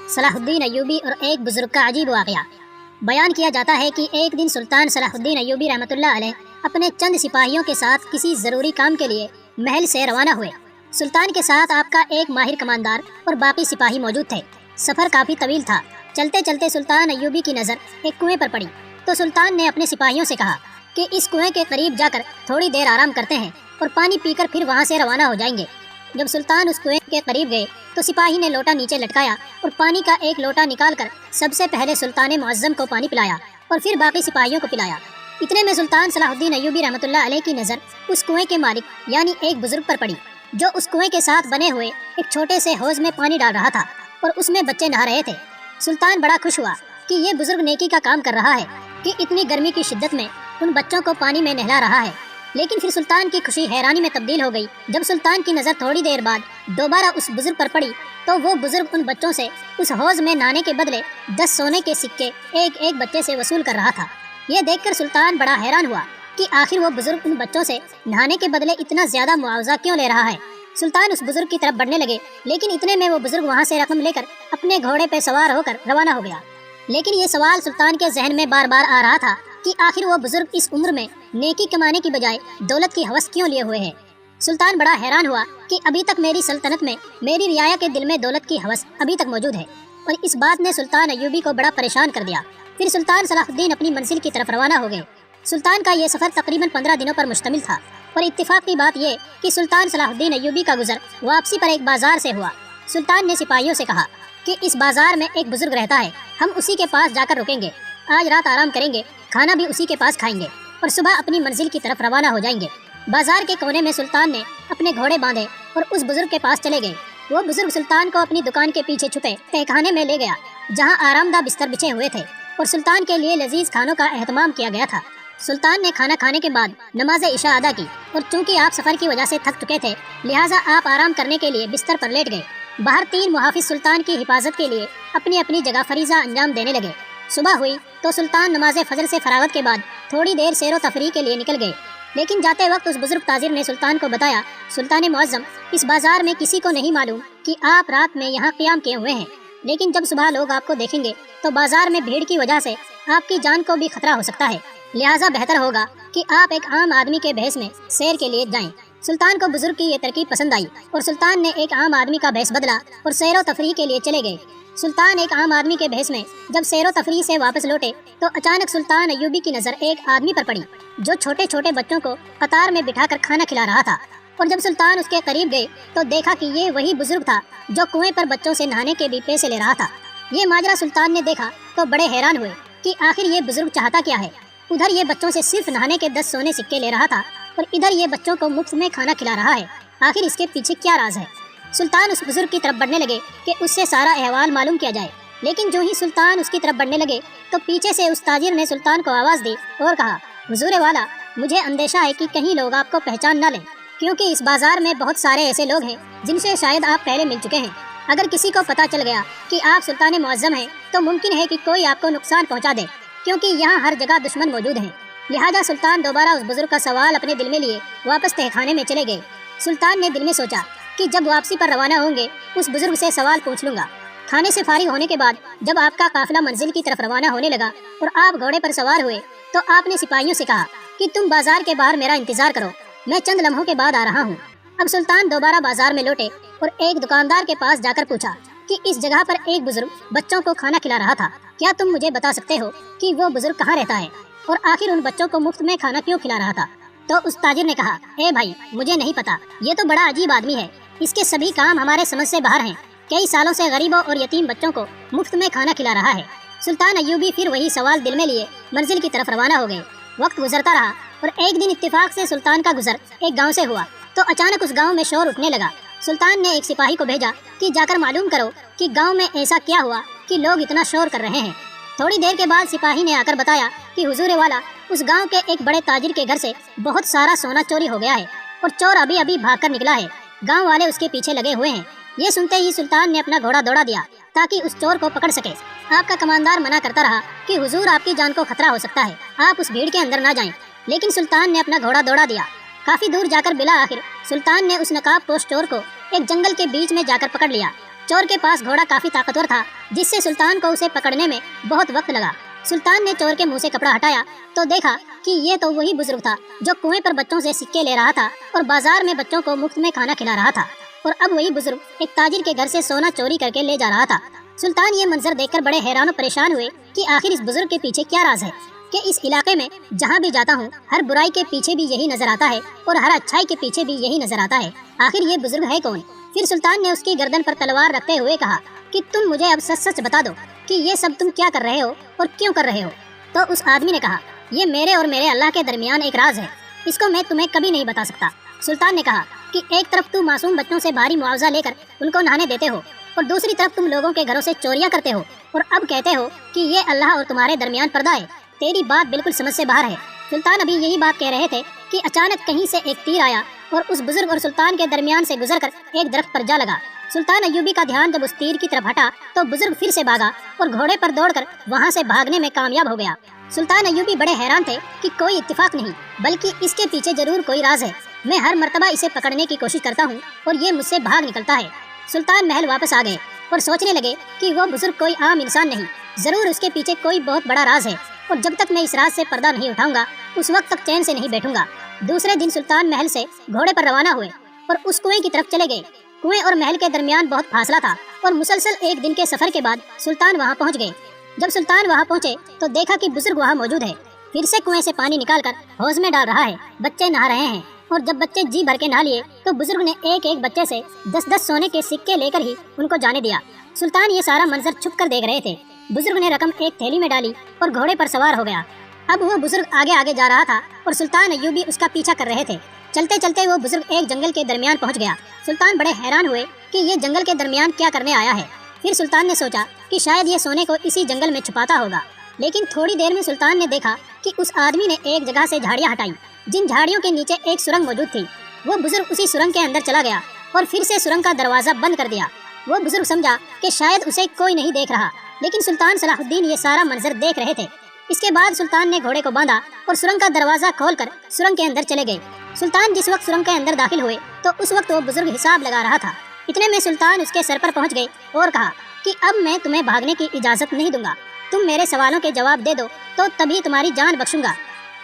صلاح الدین ایوبی اور ایک بزرگ کا عجیب واقعہ۔ بیان کیا جاتا ہے کہ ایک دن سلطان صلاح الدین ایوبی رحمۃ اللہ علیہ اپنے چند سپاہیوں کے ساتھ کسی ضروری کام کے لیے محل سے روانہ ہوئے۔ سلطان کے ساتھ آپ کا ایک ماہر کماندار اور باقی سپاہی موجود تھے۔ سفر کافی طویل تھا۔ چلتے چلتے سلطان ایوبی کی نظر ایک کنویں پر پڑی تو سلطان نے اپنے سپاہیوں سے کہا کہ اس کنویں کے قریب جا کر تھوڑی دیر آرام کرتے ہیں اور پانی پی کر پھر وہاں سے روانہ ہو جائیں گے۔ جب سلطان اس کنویں کے قریب گئے تو سپاہی نے لوٹا نیچے لٹکایا اور پانی کا ایک لوٹا نکال کر سب سے پہلے سلطان معظم کو پانی پلایا اور پھر باقی سپاہیوں کو پلایا۔ اتنے میں سلطان صلاح الدین ایوبی رحمۃ اللہ علیہ کی نظر اس کنویں کے مالک یعنی ایک بزرگ پر پڑی جو اس کنویں کے ساتھ بنے ہوئے ایک چھوٹے سے حوض میں پانی ڈال رہا تھا اور اس میں بچے نہا رہے تھے۔ سلطان بڑا خوش ہوا کہ یہ بزرگ نیکی کا کام کر رہا ہے کہ اتنی گرمی کی شدت میں ان بچوں کو پانی میں نہلا رہا ہے۔ لیکن پھر سلطان کی خوشی حیرانی میں تبدیل ہو گئی جب سلطان کی نظر تھوڑی دیر بعد دوبارہ اس بزرگ پر پڑی تو وہ بزرگ ان بچوں سے اس حوض میں نہانے کے بدلے 10 سونے کے سکے ایک ایک بچے سے وصول کر رہا تھا۔ یہ دیکھ کر سلطان بڑا حیران ہوا کہ آخر وہ بزرگ ان بچوں سے نہانے کے بدلے اتنا زیادہ معاوضہ کیوں لے رہا ہے۔ سلطان اس بزرگ کی طرف بڑھنے لگے لیکن اتنے میں وہ بزرگ وہاں سے رقم لے کر اپنے گھوڑے پہ سوار ہو کر روانہ ہو گیا۔ لیکن یہ سوال سلطان کے ذہن میں بار بار آ رہا تھا کہ آخر وہ بزرگ اس عمر میں نیکی کمانے کی بجائے دولت کی ہوس کیوں لیے ہوئے ہیں۔ سلطان بڑا حیران ہوا کہ ابھی تک میری سلطنت میں میری رعایا کے دل میں دولت کی ہوس ابھی تک موجود ہے اور اس بات نے سلطان ایوبی کو بڑا پریشان کر دیا۔ پھر سلطان صلاح الدین اپنی منزل کی طرف روانہ ہو گئے۔ سلطان کا یہ سفر تقریباً 15 دنوں پر مشتمل تھا اور اتفاق کی بات یہ کہ سلطان صلاح الدین ایوبی کا گزر واپسی پر ایک بازار سے ہوا۔ سلطان نے سپاہیوں سے کہا کہ اس بازار میں ایک بزرگ رہتا ہے، ہم اسی کے پاس جا کر رکیں گے، آج رات آرام کریں گے، کھانا بھی اسی کے پاس کھائیں گے اور صبح اپنی منزل کی طرف روانہ ہو جائیں گے۔ بازار کے کونے میں سلطان نے اپنے گھوڑے باندھے اور اس بزرگ کے پاس چلے گئے۔ وہ بزرگ سلطان کو اپنی دکان کے پیچھے چھپے تہخانے میں لے گیا جہاں آرام دہ بستر بچھے ہوئے تھے اور سلطان کے لیے لذیذ کھانوں کا اہتمام کیا گیا تھا۔ سلطان نے کھانا کھانے کے بعد نماز عشاء ادا کی اور چونکہ آپ سفر کی وجہ سے تھک چکے تھے لہٰذا آپ آرام کرنے کے لیے بستر پر لیٹ گئے۔ باہر 3 محافظ سلطان کی حفاظت کے لیے اپنی اپنی جگہ فریضہ انجام دینے لگے۔ صبح ہوئی تو سلطان نماز فجر سے فراغت کے بعد تھوڑی دیر سیر و تفریح کے لیے نکل گئے۔ لیکن جاتے وقت اس بزرگ تاجر نے سلطان کو بتایا، سلطان معظم، اس بازار میں کسی کو نہیں معلوم کہ آپ رات میں یہاں قیام کیے ہوئے ہیں، لیکن جب صبح لوگ آپ کو دیکھیں گے تو بازار میں بھیڑ کی وجہ سے آپ کی جان کو بھی خطرہ ہو سکتا ہے، لہٰذا بہتر ہوگا کہ آپ ایک عام آدمی کے بھیس میں سیر کے لیے جائیں۔ سلطان کو بزرگ کی یہ ترکیب پسند آئی اور سلطان نے ایک عام آدمی کا بھیس بدلا اور سیر و تفریح کے لیے چلے گئے۔ سلطان ایک عام آدمی کے بھیس میں جب سیر و تفریح سے واپس لوٹے تو اچانک سلطان ایوبی کی نظر ایک آدمی پر پڑی جو چھوٹے چھوٹے بچوں کو قطار میں بٹھا کر کھانا کھلا رہا تھا، اور جب سلطان اس کے قریب گئے تو دیکھا کہ یہ وہی بزرگ تھا جو کنویں پر بچوں سے نہانے کے بھی پیسے لے رہا تھا۔ یہ ماجرا سلطان نے دیکھا تو بڑے حیران ہوئے کہ آخر یہ بزرگ چاہتا کیا ہے۔ ادھر یہ بچوں سے صرف نہانے کے 10 سونے سکے لے رہا تھا اور ادھر یہ بچوں کو مفت میں کھانا کھلا رہا ہے، آخر اس کے پیچھے کیا راز ہے؟ سلطان اس بزرگ کی طرف بڑھنے لگے کہ اس سے سارا احوال معلوم کیا جائے، لیکن جو ہی سلطان اس کی طرف بڑھنے لگے تو پیچھے سے اس تاجر نے سلطان کو آواز دی اور کہا، حضور والا، مجھے اندیشہ ہے کہ کہیں لوگ آپ کو پہچان نہ لیں، کیونکہ اس بازار میں بہت سارے ایسے لوگ ہیں جن سے شاید آپ پہلے مل چکے ہیں۔ اگر کسی کو پتہ چل گیا کہ آپ سلطان معظم ہیں تو ممکن ہے کہ کوئی آپ کو نقصان پہنچا دے، کیونکہ یہاں ہر جگہ دشمن موجود ہیں۔ لہٰذا سلطان دوبارہ اس بزرگ کا سوال اپنے دل میں لیے واپس تہخانے میں چلے گئے۔ سلطان نے دل میں سوچا کہ جب واپسی پر روانہ ہوں گے اس بزرگ سے سوال پوچھ لوں گا۔ کھانے سے فارغ ہونے کے بعد جب آپ کا قافلہ منزل کی طرف روانہ ہونے لگا اور آپ گھوڑے پر سوار ہوئے تو آپ نے سپاہیوں سے کہا کہ تم بازار کے باہر میرا انتظار کرو، میں چند لمحوں کے بعد آ رہا ہوں۔ اب سلطان دوبارہ بازار میں لوٹے اور ایک دکاندار کے پاس جا کر پوچھا کہ اس جگہ پر ایک بزرگ بچوں کو کھانا کھلا رہا تھا، کیا تم مجھے بتا سکتے ہو کہ وہ بزرگ کہاں رہتا ہے اور آخر ان بچوں کو مفت میں کھانا کیوں کھلا رہا تھا؟ تو اس تاجر نے کہا، اے بھائی، مجھے نہیں پتا، یہ تو بڑا عجیب آدمی ہے، اس کے سبھی کام ہمارے سمجھ سے باہر ہیں، کئی سالوں سے غریبوں اور یتیم بچوں کو مفت میں کھانا کھلا رہا ہے۔ سلطان ایوبی پھر وہی سوال دل میں لیے منزل کی طرف روانہ ہو گئے۔ وقت گزرتا رہا اور ایک دن اتفاق سے سلطان کا گزر ایک گاؤں سے ہوا تو اچانک اس گاؤں میں شور اٹھنے لگا۔ سلطان نے ایک سپاہی کو بھیجا کہ جا کر معلوم کرو کہ گاؤں میں ایسا کیا ہوا کہ لوگ اتنا شور کر رہے ہیں۔ تھوڑی دیر کے بعد سپاہی نے آ کر بتایا کہ حضور والا، اس گاؤں کے ایک بڑے تاجر کے گھر سے بہت سارا سونا چوری ہو گیا ہے اور چور ابھی ابھی بھاگ کر نکلا ہے، گاؤں والے اس کے پیچھے لگے ہوئے ہیں۔ یہ سنتے ہی سلطان نے اپنا گھوڑا دوڑا دیا تاکہ اس چور کو پکڑ سکے۔ آپ کا کماندار منع کرتا رہا کہ حضور، آپ کی جان کو خطرہ ہو سکتا ہے، آپ اس بھیڑ کے اندر نہ جائیں، لیکن سلطان نے اپنا گھوڑا دوڑا دیا۔ کافی دور جا کر بلا آخر سلطان نے اس نقاب پوش چور کو ایک جنگل کے بیچ میں جا کر پکڑ لیا۔ चोर के पास घोड़ा काफी ताकतवर था, जिससे सुल्तान को उसे पकड़ने में बहुत वक्त लगा। सुल्तान ने चोर के मुंह से कपड़ा हटाया तो देखा कि ये तो वही बुजुर्ग था जो कुएं पर बच्चों से सिक्के ले रहा था और बाजार में बच्चों को मुफ्त में खाना खिला रहा था। और अब वही बुजुर्ग एक ताजिर के घर से सोना चोरी करके ले जा रहा था। सुल्तान ये मंजर देखकर बड़े हैरान और परेशान हुए कि आखिर इस बुजुर्ग के पीछे क्या राज है कि इस इलाके में जहाँ भी जाता हूँ हर बुराई के पीछे भी यही नजर आता है और हर अच्छाई के पीछे भी यही नजर आता है। आखिर ये बुजुर्ग है कौन? फिर सुल्तान ने उसकी गर्दन पर तलवार रखते हुए कहा कि तुम मुझे अब सच सच बता दो कि ये सब तुम क्या कर रहे हो और क्यों कर रहे हो। तो उस आदमी ने कहा, ये मेरे और मेरे अल्लाह के दरमियान एक राज है, इसको मैं तुम्हें कभी नहीं बता सकता। सुल्तान ने कहा कि एक तरफ तू मासूम बच्चों से भारी मुआवजा लेकर उनको नहाने देते हो और दूसरी तरफ तुम लोगों के घरों से चोरियां करते हो और अब कहते हो कि ये अल्लाह और तुम्हारे दरमियान पर्दा है। तेरी बात बिल्कुल समझ से बाहर है। सुल्तान अभी यही बात कह रहे थे कि अचानक कहीं से एक तीर आया और उस बुजुर्ग और सुल्तान के दरमियान से गुजरकर एक दरख्त पर जा लगा। सुल्तान अय्यूबी का ध्यान जब उस तीर की तरफ हटा तो बुजुर्ग फिर से भागा और घोड़े पर दौड़कर वहां से भागने में कामयाब हो गया। सुल्तान अय्यूबी बड़े हैरान थे कि कोई इत्तेफाक नहीं बल्कि इसके पीछे जरूर कोई राज है। मैं हर मर्तबा इसे पकड़ने की कोशिश करता हूँ और ये मुझसे भाग निकलता है। सुल्तान महल वापस आ गए और सोचने लगे कि वो बुजुर्ग कोई आम इंसान नहीं, जरूर उसके पीछे कोई बहुत बड़ा राज है और जब तक मैं इस राज से पर्दा नहीं उठाऊंगा उस वक्त तक चैन से नहीं बैठूंगा। दूसरे दिन सुल्तान महल से घोड़े पर रवाना हुए और उस कुएं की तरफ चले गए। कुएं और महल के दरमियान बहुत फासला था और मुसलसल एक दिन के सफर के बाद सुल्तान वहां पहुंच गए। जब सुल्तान वहां पहुंचे तो देखा कि बुजुर्ग वहां मौजूद है। फिर से कुएं से पानी निकालकर हौज में डाल रहा है। बच्चे नहा रहे हैं और जब बच्चे जी भर के नहा लिए तो बुजुर्ग ने एक एक बच्चे से 10-10 सोने के सिक्के लेकर ही उनको जाने दिया। सुल्तान ये सारा मंजर छुप कर देख रहे थे। बुजुर्ग ने रकम एक थैली में डाली और घोड़े पर सवार हो गया। अब वो बुजुर्ग आगे आगे जा रहा था और सुल्तान अय्यूबी उसका पीछा कर रहे थे। चलते चलते वो बुजुर्ग एक जंगल के दरमियान पहुंच गया। सुल्तान बड़े हैरान हुए कि ये जंगल के दरमियान क्या करने आया है। फिर सुल्तान ने सोचा कि शायद ये सोने को इसी जंगल में छुपाता होगा। लेकिन थोड़ी देर में सुल्तान ने देखा कि उस आदमी ने एक जगह से झाड़ियां हटाई, जिन झाड़ियों के नीचे एक सुरंग मौजूद थी। वो बुजुर्ग उसी सुरंग के अंदर चला गया और फिर से सुरंग का दरवाजा बंद कर दिया। वो बुजुर्ग समझा कि शायद उसे कोई नहीं देख रहा, लेकिन सुल्तान सलाहुद्दीन ये सारा मंजर देख रहे थे। इसके बाद सुल्तान ने घोड़े को बांधा और सुरंग का दरवाजा खोलकर सुरंग के अंदर चले गए। सुल्तान जिस वक्त सुरंग के अंदर दाखिल हुए तो उस वक्त वो बुजुर्ग हिसाब लगा रहा था। इतने में सुल्तान उसके सर पर पहुंच गए और कहा कि अब मैं तुम्हें भागने की इजाजत नहीं दूंगा, तुम मेरे सवालों के जवाब दे दो तो तभी तुम्हारी जान बख्शूंगा।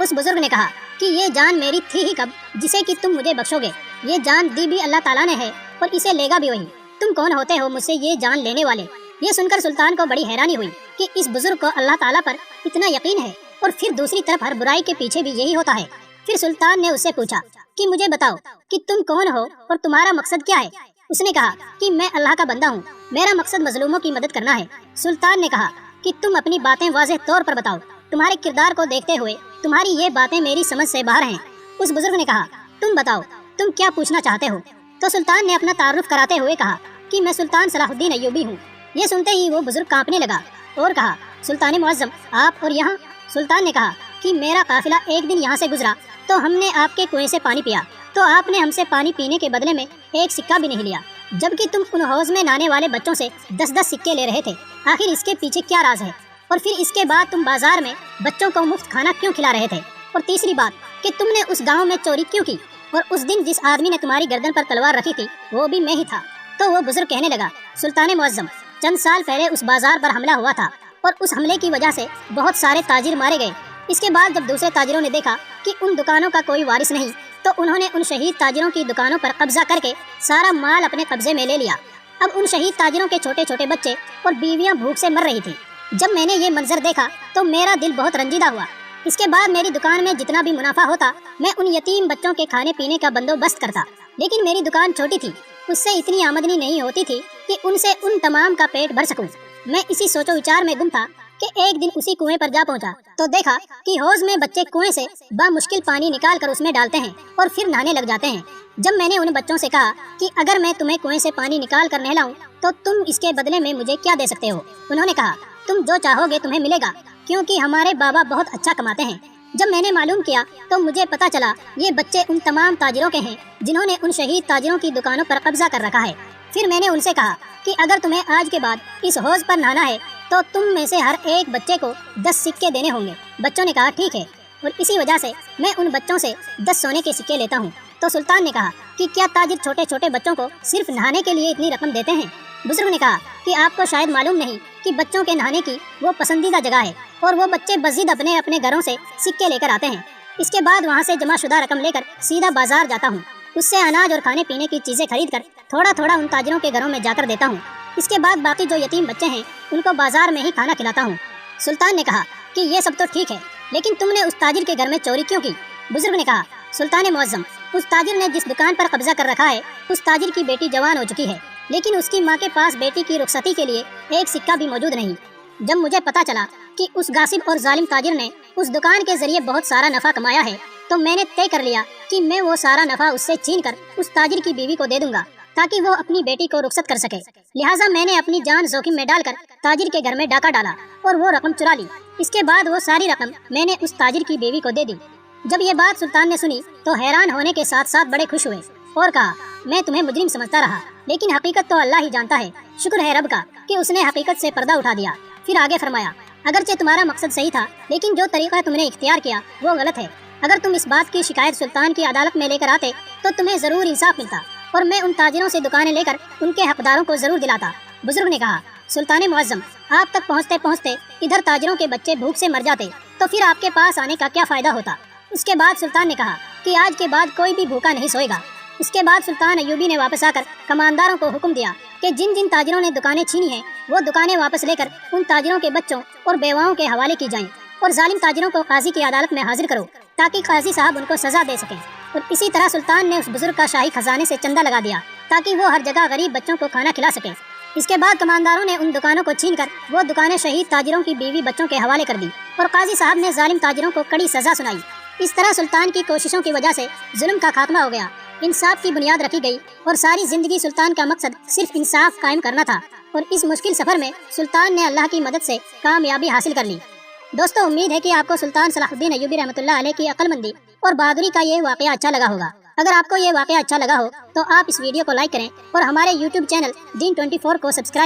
उस बुजुर्ग ने कहा कि ये जान मेरी थी ही कब जिसे कि तुम मुझे बख्शोगे। ये जान दी भी अल्लाह ताला ने है और इसे लेगा भी वही। तुम कौन होते हो मुझसे ये जान लेने वाले? ये सुनकर सुल्तान को बड़ी हैरानी हुई कि इस बुजुर्ग को अल्लाह ताला पर इतना यकीन है और फिर दूसरी तरफ हर बुराई के पीछे भी यही होता है। फिर सुल्तान ने उससे पूछा कि मुझे बताओ कि तुम कौन हो और तुम्हारा मकसद क्या है। उसने कहा कि मैं अल्लाह का बंदा हूँ, मेरा मकसद मजलूमों की मदद करना है। सुल्तान ने कहा कि तुम अपनी बातें वाज़ेह तौर पर बताओ, तुम्हारे किरदार को देखते हुए तुम्हारी ये बातें मेरी समझ से बाहर हैं। उस बुजुर्ग ने कहा तुम बताओ तुम क्या पूछना चाहते हो। तो सुल्तान ने अपना तारुफ कराते हुए कहा कि मैं सुल्तान सलाहुद्दीन अय्यूबी हूँ। ये सुनते ही वो बुजुर्ग कांपने लगा और कहा सुल्तान मुअज्जम आप और यहाँ? सुल्तान ने कहा कि मेरा काफिला एक दिन यहाँ से गुजरा तो हमने आपके कुएं से पानी पिया, तो आपने हमसे पानी पीने के बदले में एक सिक्का भी नहीं लिया, जबकि तुम उन हौज में नहाने वाले बच्चों से 10-10 सिक्के ले रहे थे। आखिर इसके पीछे क्या राज है? और फिर इसके बाद तुम बाजार में बच्चों को मुफ्त खाना क्यों खिला रहे थे? और तीसरी बात कि तुमने उस गाँव में चोरी क्यों की? और उस दिन जिस आदमी ने तुम्हारी गर्दन पर तलवार रखी थी वो भी मैं ही था। तो वो बुजुर्ग कहने लगा सुल्तान मुअज्जम, चंद साल पहले उस बाजार पर हमला हुआ था और उस हमले की वजह से बहुत सारे ताजिर मारे गए। इसके बाद जब दूसरे ताजिरों ने देखा कि उन दुकानों का कोई वारिस नहीं तो उन्होंने उन शहीद ताजिरों की दुकानों पर कब्जा करके सारा माल अपने कब्जे में ले लिया। अब उन शहीद ताजिरों के छोटे छोटे बच्चे और बीवियां भूख से मर रही थी। जब मैंने ये मंजर देखा तो मेरा दिल बहुत रंजीदा हुआ। इसके बाद मेरी दुकान में जितना भी मुनाफा होता मैं उन यतीम बच्चों के खाने पीने का बंदोबस्त करता, लेकिन मेरी दुकान छोटी थी, उससे इतनी आमदनी नहीं होती थी कि उनसे उन तमाम का पेट भर सकूं। मैं इसी सोचो विचार में गुम था कि एक दिन उसी कुएं पर जा पहुंचा तो देखा कि हौज में बच्चे कुएं से बामुश्किल पानी निकाल कर उसमें डालते हैं और फिर नहाने लग जाते हैं। जब मैंने उन बच्चों से कहा कि अगर मैं तुम्हें कुएं से पानी निकाल कर नहलाऊं तो तुम इसके बदले में मुझे क्या दे सकते हो? उन्होंने कहा तुम जो चाहोगे तुम्हें मिलेगा, क्योंकि हमारे बाबा बहुत अच्छा कमाते हैं। जब मैंने मालूम किया तो मुझे पता चला ये बच्चे उन तमाम ताजिरों के हैं जिन्होंने उन शहीद ताजिरों की दुकानों पर कब्जा कर रखा है। फिर मैंने उनसे कहा कि अगर तुम्हें आज के बाद इस हौज पर नहाना है तो तुम में से हर एक बच्चे को 10 सिक्के देने होंगे। बच्चों ने कहा ठीक है, और इसी वजह से मैं उन बच्चों से 10 सोने के सिक्के लेता हूँ। तो सुल्तान ने कहा कि क्या ताजिर छोटे छोटे बच्चों को सिर्फ नहाने के लिए इतनी रकम देते हैं? बुजुर्ग ने कहा कि आपको शायद मालूम नहीं कि बच्चों के नहाने की वो पसंदीदा जगह है और वो बच्चे बज़िद अपने अपने घरों से सिक्के लेकर आते हैं। इसके बाद वहाँ से जमा शुदा रकम लेकर सीधा बाजार जाता हूँ। उससे अनाज और खाने पीने की चीज़ें खरीद कर थोड़ा थोड़ा उन ताजिरों के घरों में जाकर देता हूँ। इसके बाद बाकी जो यतीम बच्चे हैं उनको बाजार में ही खाना खिलाता हूँ। सुल्तान ने कहा कि ये सब तो ठीक है, लेकिन तुमने उस ताजिर के घर में चोरी क्यों की? बुजुर्ग ने कहा, सुल्तान मुअज़्ज़म, उस ताजिर ने जिस दुकान पर कब्जा कर रखा है, उस ताजिर की बेटी जवान हो चुकी है, लेकिन उसकी माँ के पास बेटी की रुखसती के लिए एक सिक्का भी मौजूद नहीं। जब मुझे पता चला कि उस गासिब और जालिम ताजिर ने उस दुकान के जरिए बहुत सारा नफा कमाया है, तो मैंने तय कर लिया कि मैं वो सारा नफा उससे छीन कर उस ताजिर की बीवी को दे दूंगा ताकि वो अपनी बेटी को रुखसत कर सके। लिहाजा मैंने अपनी जान जोखिम में डालकर ताजिर के घर में डाका डाला और वो रकम चुरा ली। इसके बाद वो सारी रकम मैंने उस ताजिर की बीवी को दे दी। जब ये बात सुल्तान ने सुनी तो हैरान होने के साथ साथ बड़े खुश हुए और कहा, मैं तुम्हें मुजरिम समझता रहा, लेकिन हकीकत तो अल्लाह ही जानता है। शुक्र है रब का कि उसने हकीकत से पर्दा उठा दिया। फिर आगे फरमाया, अगरचे तुम्हारा मकसद सही था, लेकिन जो तरीका तुमने इख्तियार किया वो गलत है। अगर तुम इस बात की शिकायत सुल्तान की अदालत में लेकर आते तो तुम्हें जरूर इंसाफ मिलता और मैं उन ताजिरों से दुकानें लेकर उनके हकदारों को जरूर दिलाता। बुजुर्ग ने कहा, सुल्तान मुअज़्ज़म, आप तक पहुँचते पहुँचते इधर ताजिरों के बच्चे भूख से मर जाते तो फिर आपके पास आने का क्या फायदा होता। उसके बाद सुल्तान ने कहा कि आज के बाद कोई भी भूखा नहीं सोएगा। इसके बाद सुल्तान अय्यूबी ने वापस आकर कमानदारों को हुक्म दिया कि जिन जिन ताजिरों ने दुकानें छीनी हैं वो दुकानें वापस लेकर उन ताजिरों के बच्चों और बेवाओं के हवाले की जाएं और जालिम ताजिरों को काजी की अदालत में हाजिर करो ताकि काजी साहब उनको सजा दे सकें। और इसी तरह सुल्तान ने उस बुजुर्ग का शाही खजाने से चंदा लगा दिया ताकि वो हर जगह गरीब बच्चों को खाना खिला सके। इसके बाद कमानदारों ने उन दुकानों को छीन कर वो दुकानें शहीद ताजिरों की बीवी बच्चों के हवाले कर दी और काजी साहब ने जालिम ताजिरों को कड़ी सजा सुनाई। इस तरह सुल्तान की कोशिशों की वजह से जुल्म का खात्मा हो गया, इंसाफ की बुनियाद रखी गई और सारी जिंदगी सुल्तान का मकसद सिर्फ इंसाफ कायम करना था। और इस मुश्किल सफर में सुल्तान ने अल्लाह की मदद से कामयाबी हासिल कर ली। दोस्तों, उम्मीद है कि आपको सुल्तान सलाहुद्दीन अय्यूबी रहमतुल्लाह अलैह की अक्लमंदी और बहादुरी का ये वाकया अच्छा लगा होगा। अगर आपको ये वाकया अच्छा लगा हो तो आप इस वीडियो को लाइक करें और हमारे YouTube चैनल दीन 24 को सब्सक्राइब